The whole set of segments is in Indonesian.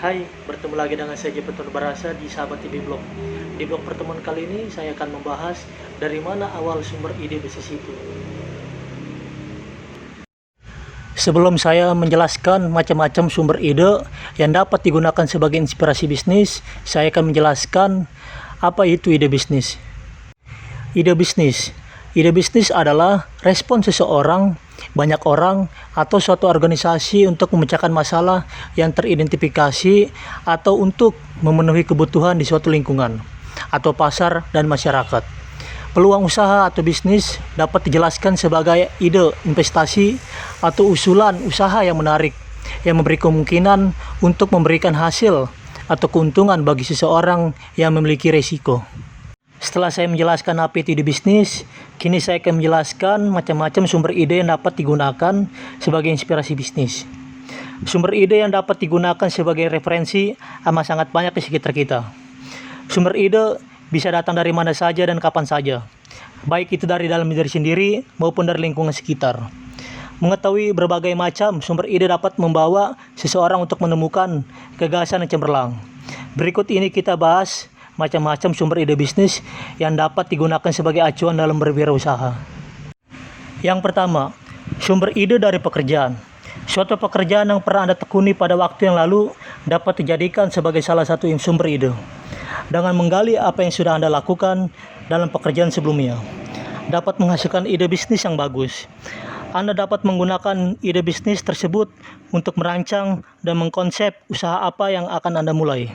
Hai, bertemu lagi dengan saya Jepetun Barasa di Sahabat TV Blog. Di blog pertemuan kali ini saya akan membahas dari mana awal sumber ide bisnis itu. Sebelum saya menjelaskan macam-macam sumber ide yang dapat digunakan sebagai inspirasi bisnis, saya akan menjelaskan apa itu ide bisnis. Ide bisnis. Ide bisnis adalah respon seseorang, banyak orang, atau suatu organisasi untuk memecahkan masalah yang teridentifikasi atau untuk memenuhi kebutuhan di suatu lingkungan atau pasar dan masyarakat. Peluang usaha atau bisnis dapat dijelaskan sebagai ide investasi atau usulan usaha yang menarik yang memberi kemungkinan untuk memberikan hasil atau keuntungan bagi seseorang yang memiliki risiko. Setelah saya menjelaskan apa itu ide bisnis, kini saya akan menjelaskan macam-macam sumber ide yang dapat digunakan sebagai inspirasi bisnis. Sumber ide yang dapat digunakan sebagai referensi amat sangat banyak di sekitar kita. Sumber ide bisa datang dari mana saja dan kapan saja, baik itu dari dalam diri sendiri maupun dari lingkungan sekitar. Mengetahui berbagai macam sumber ide dapat membawa seseorang untuk menemukan gagasan yang cemerlang. Berikut ini kita bahas macam-macam sumber ide bisnis yang dapat digunakan sebagai acuan dalam berwirausaha. Yang pertama, sumber ide dari pekerjaan. Suatu pekerjaan yang pernah Anda tekuni pada waktu yang lalu dapat dijadikan sebagai salah satu sumber ide. Dengan menggali apa yang sudah Anda lakukan dalam pekerjaan sebelumnya, dapat menghasilkan ide bisnis yang bagus. Anda dapat menggunakan ide bisnis tersebut untuk merancang dan mengkonsep usaha apa yang akan Anda mulai.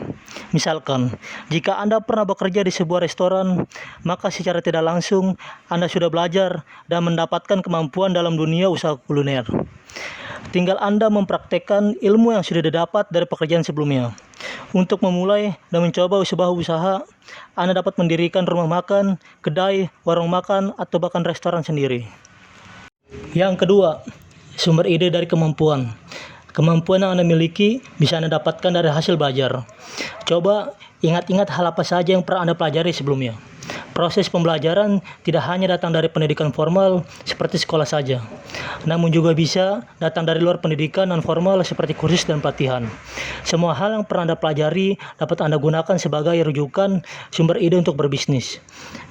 Misalkan, jika Anda pernah bekerja di sebuah restoran, maka secara tidak langsung Anda sudah belajar dan mendapatkan kemampuan dalam dunia usaha kuliner. Tinggal Anda mempraktekkan ilmu yang sudah didapat dari pekerjaan sebelumnya. Untuk memulai dan mencoba sebuah usaha, Anda dapat mendirikan rumah makan, kedai, warung makan, atau bahkan restoran sendiri. Yang kedua, sumber ide dari kemampuan. Kemampuan yang Anda miliki bisa Anda dapatkan dari hasil belajar. Coba ingat-ingat hal apa saja yang pernah Anda pelajari sebelumnya. Proses pembelajaran tidak hanya datang dari pendidikan formal seperti sekolah saja, namun juga bisa datang dari luar pendidikan non-formal seperti kursus dan pelatihan. Semua hal yang pernah Anda pelajari dapat Anda gunakan sebagai rujukan sumber ide untuk berbisnis.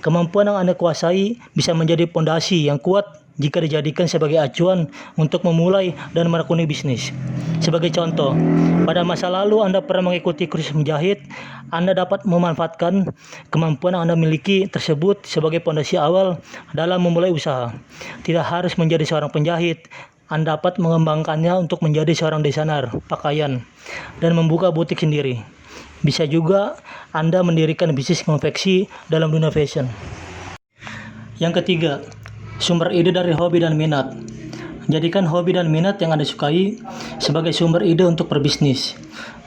Kemampuan yang Anda kuasai bisa menjadi fondasi yang kuat jika dijadikan sebagai acuan untuk memulai dan menekuni bisnis. Sebagai contoh, pada masa lalu Anda pernah mengikuti kursus menjahit, Anda dapat memanfaatkan kemampuan yang Anda miliki tersebut sebagai fondasi awal dalam memulai usaha. Tidak harus menjadi seorang penjahit, Anda dapat mengembangkannya untuk menjadi seorang desainer pakaian dan membuka butik sendiri. Bisa juga Anda mendirikan bisnis konveksi dalam dunia fashion. Yang ketiga, sumber ide dari hobi dan minat. Jadikan hobi dan minat yang Anda sukai sebagai sumber ide untuk berbisnis.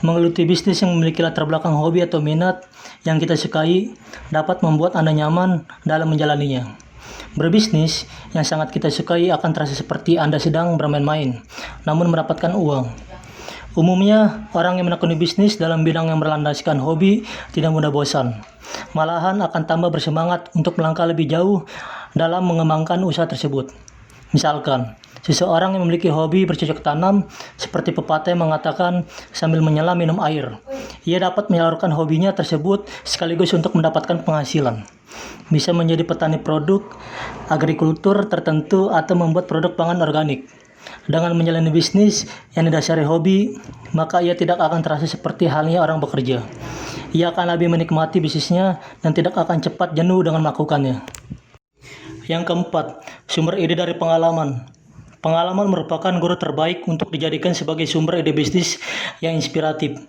Menggeluti bisnis yang memiliki latar belakang hobi atau minat yang kita sukai dapat membuat Anda nyaman dalam menjalaninya. Berbisnis yang sangat kita sukai akan terasa seperti Anda sedang bermain-main, namun mendapatkan uang. Umumnya, orang yang menekuni bisnis dalam bidang yang berlandaskan hobi tidak mudah bosan. Malahan akan tambah bersemangat untuk melangkah lebih jauh dalam mengembangkan usaha tersebut. Misalkan, seseorang yang memiliki hobi bercocok tanam seperti pepatah yang mengatakan sambil menyelam minum air. Ia dapat menyalurkan hobinya tersebut sekaligus untuk mendapatkan penghasilan. Bisa menjadi petani produk agrikultur tertentu atau membuat produk pangan organik. Dengan menjalani bisnis yang didasari hobi, maka ia tidak akan terasa seperti halnya orang bekerja. Ia akan lebih menikmati bisnisnya dan tidak akan cepat jenuh dengan melakukannya. Yang keempat, sumber ide dari pengalaman. Pengalaman merupakan guru terbaik untuk dijadikan sebagai sumber ide bisnis yang inspiratif.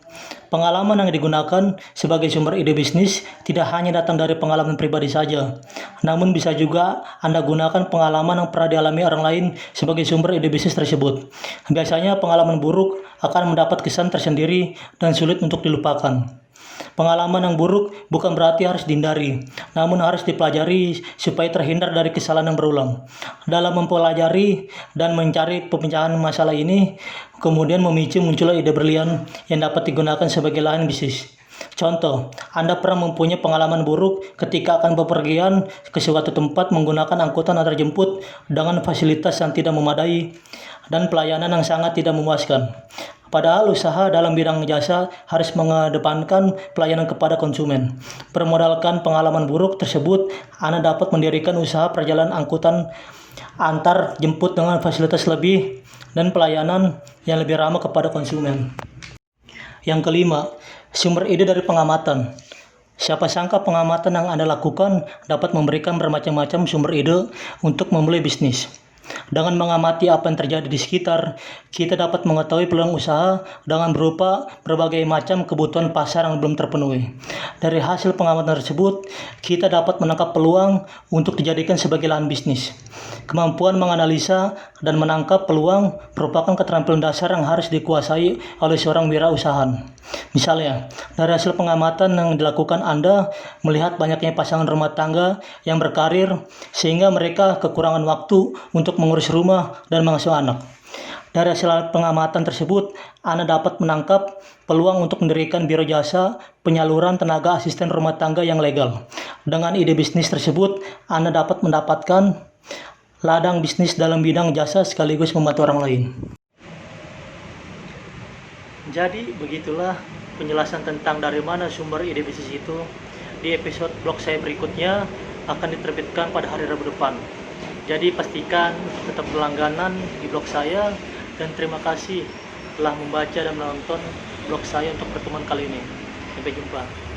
Pengalaman yang digunakan sebagai sumber ide bisnis tidak hanya datang dari pengalaman pribadi saja, namun bisa juga Anda gunakan pengalaman yang pernah dialami orang lain sebagai sumber ide bisnis tersebut. Biasanya pengalaman buruk akan mendapat kesan tersendiri dan sulit untuk dilupakan. Pengalaman yang buruk bukan berarti harus dihindari, namun harus dipelajari supaya terhindar dari kesalahan yang berulang. Dalam mempelajari dan mencari pemecahan masalah ini, kemudian memicu munculnya ide brilian yang dapat digunakan sebagai lahan bisnis. Contoh, Anda pernah mempunyai pengalaman buruk ketika akan bepergian ke suatu tempat menggunakan angkutan antar jemput dengan fasilitas yang tidak memadai dan pelayanan yang sangat tidak memuaskan. Padahal usaha dalam bidang jasa harus mengedepankan pelayanan kepada konsumen. Bermodalkan pengalaman buruk tersebut, Anda dapat mendirikan usaha perjalanan angkutan antar jemput dengan fasilitas lebih dan pelayanan yang lebih ramah kepada konsumen. Yang kelima, sumber ide dari pengamatan. Siapa sangka pengamatan yang Anda lakukan dapat memberikan bermacam-macam sumber ide untuk memulai bisnis. Dengan mengamati apa yang terjadi di sekitar, kita dapat mengetahui peluang usaha dengan berupa berbagai macam kebutuhan pasar yang belum terpenuhi. Dari hasil pengamatan tersebut, kita dapat menangkap peluang untuk dijadikan sebagai lahan bisnis. Kemampuan menganalisa dan menangkap peluang merupakan keterampilan dasar yang harus dikuasai oleh seorang wirausahawan. Misalnya, dari hasil pengamatan yang dilakukan Anda melihat banyaknya pasangan rumah tangga yang berkarir sehingga mereka kekurangan waktu untuk mengurus rumah dan mengasuh anak. Dari hasil pengamatan tersebut, Anda dapat menangkap peluang untuk mendirikan biro jasa penyaluran tenaga asisten rumah tangga yang legal. Dengan ide bisnis tersebut, Anda dapat mendapatkan ladang bisnis dalam bidang jasa sekaligus membantu orang lain. Jadi begitulah penjelasan tentang dari mana sumber ide bisnis itu. Di episode blog saya berikutnya akan diterbitkan pada hari Rabu depan. Jadi pastikan tetap berlangganan di blog saya dan terima kasih telah membaca dan menonton blog saya untuk pertemuan kali ini. Sampai jumpa.